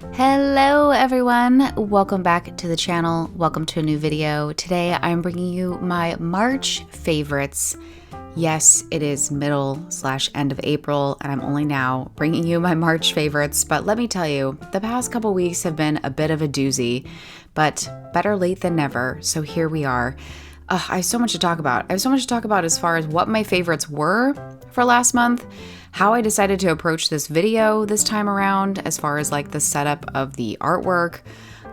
Hello everyone, welcome back to the channel. Welcome to a new video. Today I'm bringing you my March favorites. Yes, it is middle/end of April and I'm only now bringing you my March favorites, but let me tell you, the past couple weeks have been a bit of a doozy, but better late than never, so here we are. I have so much to talk about. I have so much to talk about as far as what my favorites were for last month, how I decided to approach this video this time around, as far as like the setup of the artwork.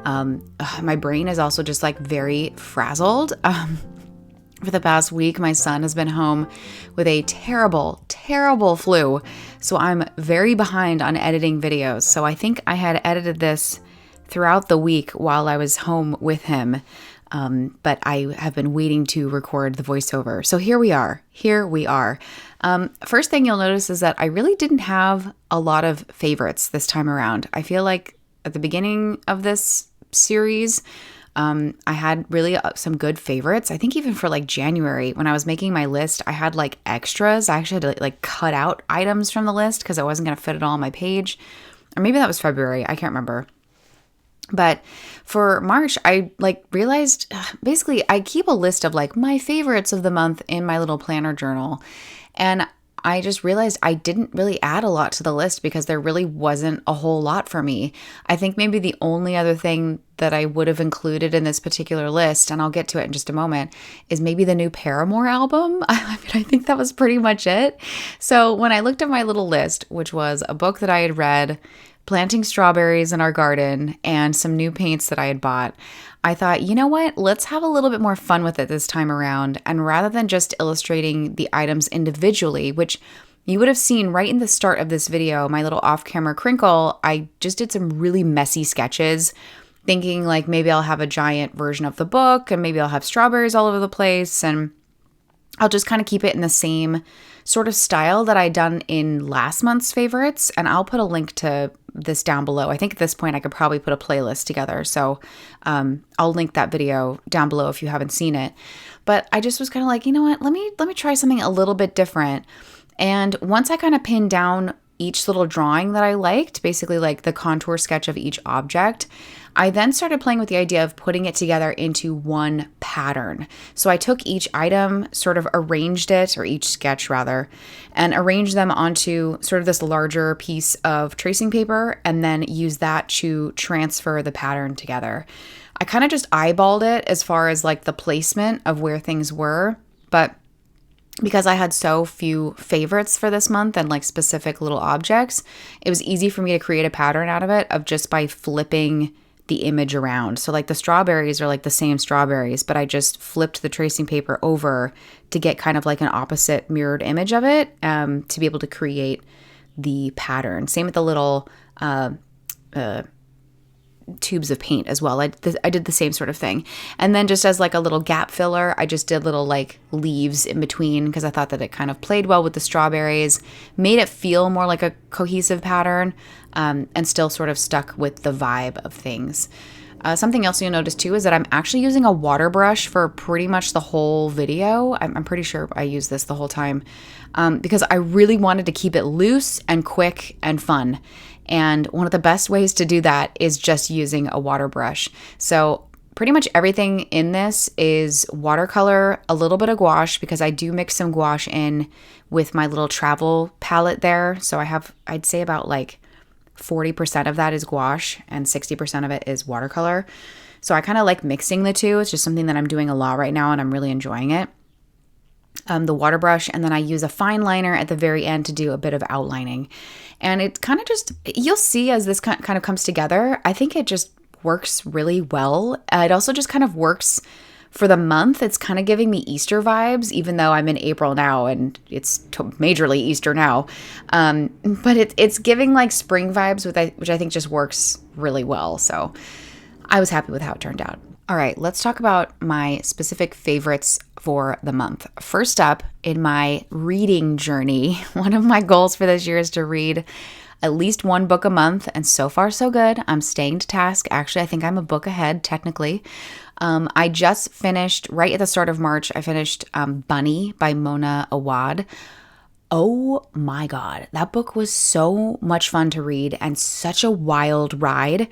My brain is also just like very frazzled. For the past week, my son has been home with a terrible, terrible flu. So I'm very behind on editing videos. So I think I had edited this throughout the week while I was home with him. But I have been waiting to record the voiceover. So here we are. First thing you'll notice is that I really didn't have a lot of favorites this time around. I feel like at the beginning of this series, I had really some good favorites. I think even for like January, when I was making my list, I had like extras. I actually had to like cut out items from the list because I wasn't going to fit it all on my page. Or maybe that was February. I can't remember. But for March, I like realized basically I keep a list of like my favorites of the month in my little planner journal. And I just realized I didn't really add a lot to the list because there really wasn't a whole lot for me. I think maybe the only other thing that I would have included in this particular list, and I'll get to it in just a moment, is maybe the new Paramore album. I think that was pretty much it. So when I looked at my little list, which was a book that I had read, planting strawberries in our garden, and some new paints that I had bought, I thought, you know what? Let's have a little bit more fun with it this time around. And rather than just illustrating the items individually, which you would have seen right in the start of this video, my little off-camera crinkle, I just did some really messy sketches, thinking like maybe I'll have a giant version of the book and maybe I'll have strawberries all over the place, and I'll just kind of keep it in the same sort of style that I done in last month's favorites. And I'll put a link to this down below. I think at this point I could probably put a playlist together. So I'll link that video down below if you haven't seen it. But I just was kind of like, you know what, let me try something a little bit different. And once I kind of pinned down each little drawing that I liked, basically like the contour sketch of each object, I then started playing with the idea of putting it together into one pattern. So I took each item, sort of arranged it, or each sketch rather, and arranged them onto sort of this larger piece of tracing paper, and then used that to transfer the pattern together. I kind of just eyeballed it as far as like the placement of where things were, but because I had so few favorites for this month and like specific little objects, it was easy for me to create a pattern out of it of just by flipping the image around. So like the strawberries are like the same strawberries, but I just flipped the tracing paper over to get kind of like an opposite mirrored image of it, to be able to create the pattern. Same with the little tubes of paint as well. I did the same sort of thing. And then just as like a little gap filler, I just did little like leaves in between because I thought that it kind of played well with the strawberries, made it feel more like a cohesive pattern, and still sort of stuck with the vibe of things. Something else you'll notice too is that I'm actually using a water brush for pretty much the whole video. I'm pretty sure I used this the whole time, because I really wanted to keep it loose and quick and fun. And one of the best ways to do that is just using a water brush. So pretty much everything in this is watercolor, a little bit of gouache, because I do mix some gouache in with my little travel palette there. So I have, I'd say about like 40% of that is gouache and 60% of it is watercolor. So I kind of like mixing the two. It's just something that I'm doing a lot right now and I'm really enjoying it. The water brush, and then I use a fine liner at the very end to do a bit of outlining. And it kind of just, you'll see as this kind of comes together, I think it just works really well. It also just kind of works for the month. It's kind of giving me Easter vibes, even though I'm in April now and it's majorly Easter now. But it's giving like spring vibes, which I think just works really well. So I was happy with how it turned out. All right, let's talk about my specific favorites for the month. First up, in my reading journey, one of my goals for this year is to read at least one book a month, and so far so good. I'm staying to task. Actually, I think I'm a book ahead, technically. I just finished, right at the start of March, I finished Bunny by Mona Awad. Oh my God, that book was so much fun to read and such a wild ride.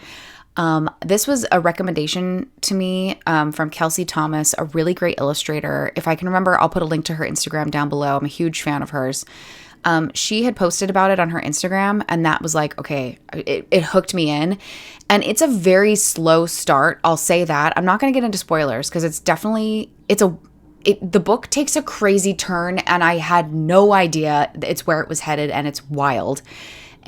This was a recommendation to me from Kelsey Thomas, a really great illustrator. If I can remember, I'll put a link to her Instagram down below. I'm a huge fan of hers. She had posted about it on her Instagram, and that was like, okay, it hooked me in. And it's a very slow start. I'll say that. I'm not going to get into spoilers because the book takes a crazy turn, and I had no idea it's where it was headed, and it's wild.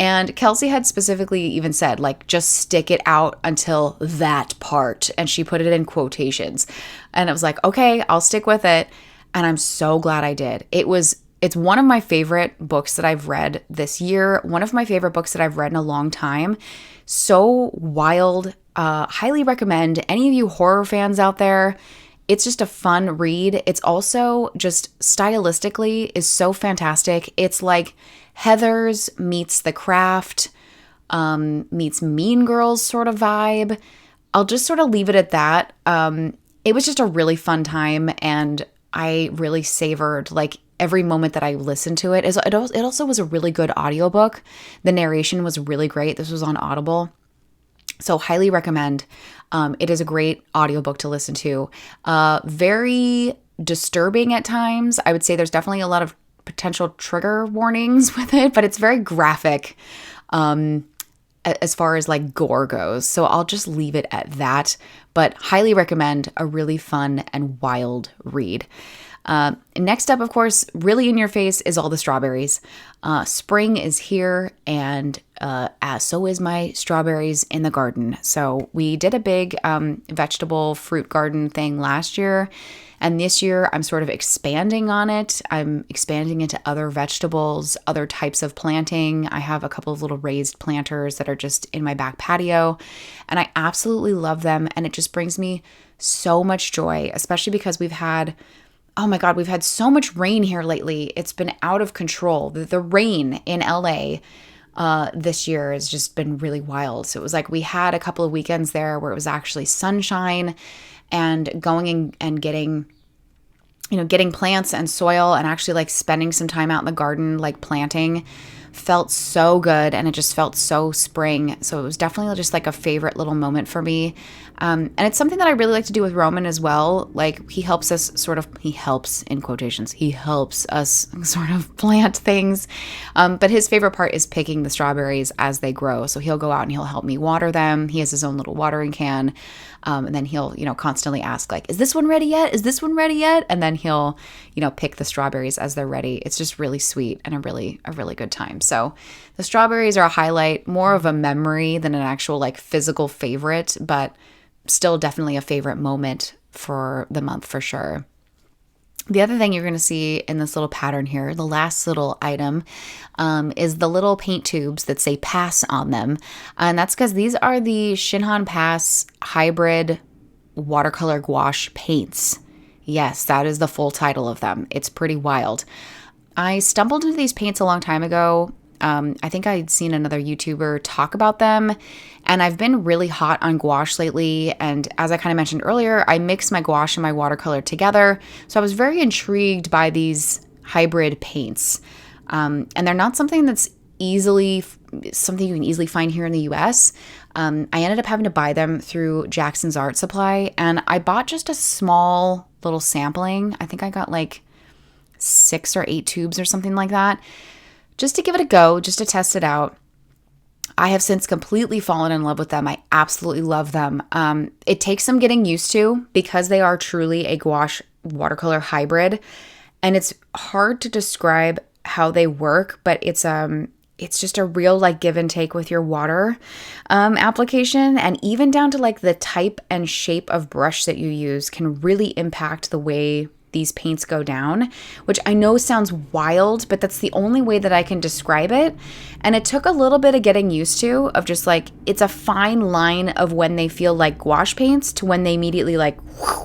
And Kelsey had specifically even said, like, just stick it out until that part. And she put it in quotations. And it was like, okay, I'll stick with it. And I'm so glad I did. It's one of my favorite books that I've read this year. One of my favorite books that I've read in a long time. So wild. Highly recommend any of you horror fans out there. It's just a fun read. It's also just stylistically is so fantastic. It's like Heathers meets The Craft, meets Mean Girls sort of vibe. I'll just sort of leave it at that. It was just a really fun time, and I really savored like every moment that I listened to it. It also was a really good audiobook. The narration was really great. This was on Audible. So highly recommend. It is a great audiobook to listen to. Very disturbing at times. I would say there's definitely a lot of potential trigger warnings with it, but it's very graphic as far as like gore goes. So I'll just leave it at that, but highly recommend. A really fun and wild read. Next up, of course, really in your face is all the strawberries. Spring is here, and so is my strawberries in the garden. So we did a big vegetable fruit garden thing last year, and this year I'm sort of expanding on it. I'm expanding into other vegetables, other types of planting. I have a couple of little raised planters that are just in my back patio, and I absolutely love them, and it just brings me so much joy, especially because we've had so much rain here lately. It's been out of control. The rain in LA this year has just been really wild. So it was like we had a couple of weekends there where it was actually sunshine, and going and getting plants and soil and actually like spending some time out in the garden, like planting, felt so good, and it just felt so spring. So it was definitely just like a favorite little moment for me. And it's something that I really like to do with Roman as well. Like he helps us sort of plant things. But his favorite part is picking the strawberries as they grow. So he'll go out and he'll help me water them. He has his own little watering can. And then he'll, constantly ask like, is this one ready yet? Is this one ready yet? And then he'll, pick the strawberries as they're ready. It's just really sweet and a really good time. So the strawberries are a highlight, more of a memory than an actual like physical favorite, but still definitely a favorite moment for the month for sure. The other thing you're going to see in this little pattern here, the last little item, is the little paint tubes that say Pass on them. And that's because these are the Shinhan Pass hybrid watercolor gouache paints. Yes, that is the full title of them. It's pretty wild. I stumbled into these paints a long time ago. I think I'd seen another YouTuber talk about them, and I've been really hot on gouache lately. And as I kind of mentioned earlier, I mix my gouache and my watercolor together. So I was very intrigued by these hybrid paints. And they're not something that's something you can easily find here in the US. I ended up having to buy them through Jackson's Art Supply, and I bought just a small little sampling. I think I got like 6 or 8 tubes or something like that, just to give it a go, just to test it out. I have since completely fallen in love with them. I absolutely love them. It takes some getting used to because they are truly a gouache watercolor hybrid, and it's hard to describe how they work, but it's just a real like give and take with your water application, and even down to like the type and shape of brush that you use can really impact the way these paints go down, which I know sounds wild, but that's the only way that I can describe it. And it took a little bit of getting used to, of just like, it's a fine line of when they feel like gouache paints to when they immediately like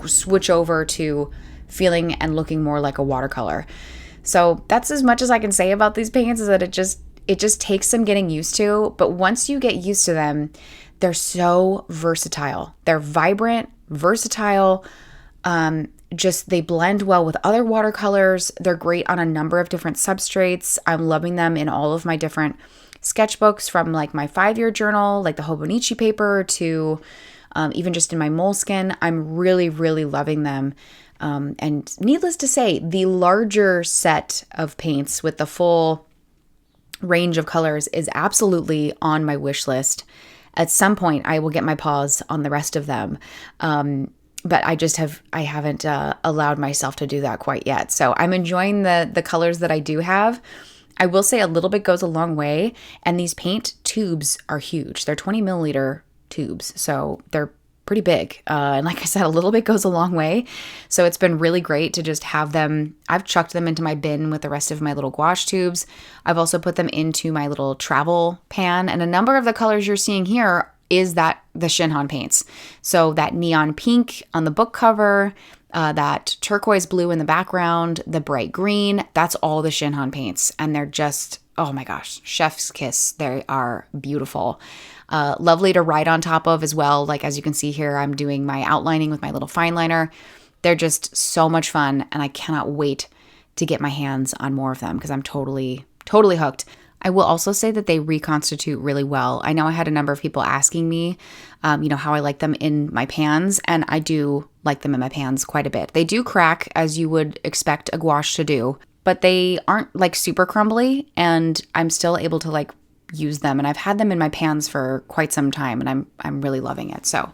switch over to feeling and looking more like a watercolor. So that's as much as I can say about these paints, is that it just takes some getting used to. But once you get used to them, they're so versatile. They're vibrant, versatile, just they blend well with other watercolors. They're great on a number of different substrates. I'm loving them in all of my different sketchbooks, from like my 5-year journal, like the Hobonichi paper, to even just in my Moleskine. I'm really, really loving them. And needless to say, the larger set of paints with the full range of colors is absolutely on my wish list. At some point, I will get my paws on the rest of them. But I haven't allowed myself to do that quite yet. So I'm enjoying the colors that I do have. I will say a little bit goes a long way, and these paint tubes are huge. They're 20 milliliter tubes, so they're pretty big. And like I said, a little bit goes a long way. So it's been really great to just have them. I've chucked them into my bin with the rest of my little gouache tubes. I've also put them into my little travel pan, and a number of the colors you're seeing here is the Shinhan paints. So that neon pink on the book cover, that turquoise blue in the background, the bright green, that's all the Shinhan paints. And they're just, oh my gosh, chef's kiss. They are beautiful. Lovely to write on top of as well. Like, as you can see here, I'm doing my outlining with my little fine liner. They're just so much fun, and I cannot wait to get my hands on more of them because I'm totally, totally hooked. I will also say that they reconstitute really well. I know I had a number of people asking me, how I like them in my pans, and I do like them in my pans quite a bit. They do crack, as you would expect a gouache to do, but they aren't like super crumbly, and I'm still able to like use them. And I've had them in my pans for quite some time, and I'm really loving it. So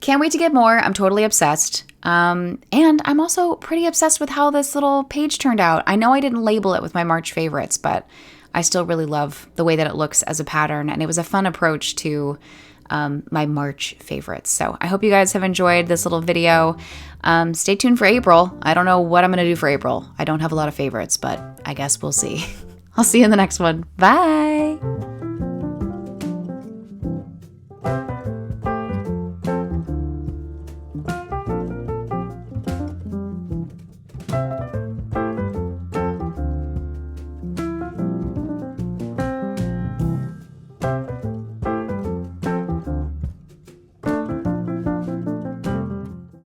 can't wait to get more. I'm totally obsessed. And I'm also pretty obsessed with how this little page turned out. I know I didn't label it with my March favorites, but I still really love the way that it looks as a pattern, and it was a fun approach to my March favorites. So I hope you guys have enjoyed this little video. Stay tuned for April. I don't know what I'm going to do for April. I don't have a lot of favorites, but I guess we'll see. I'll see you in the next one. Bye!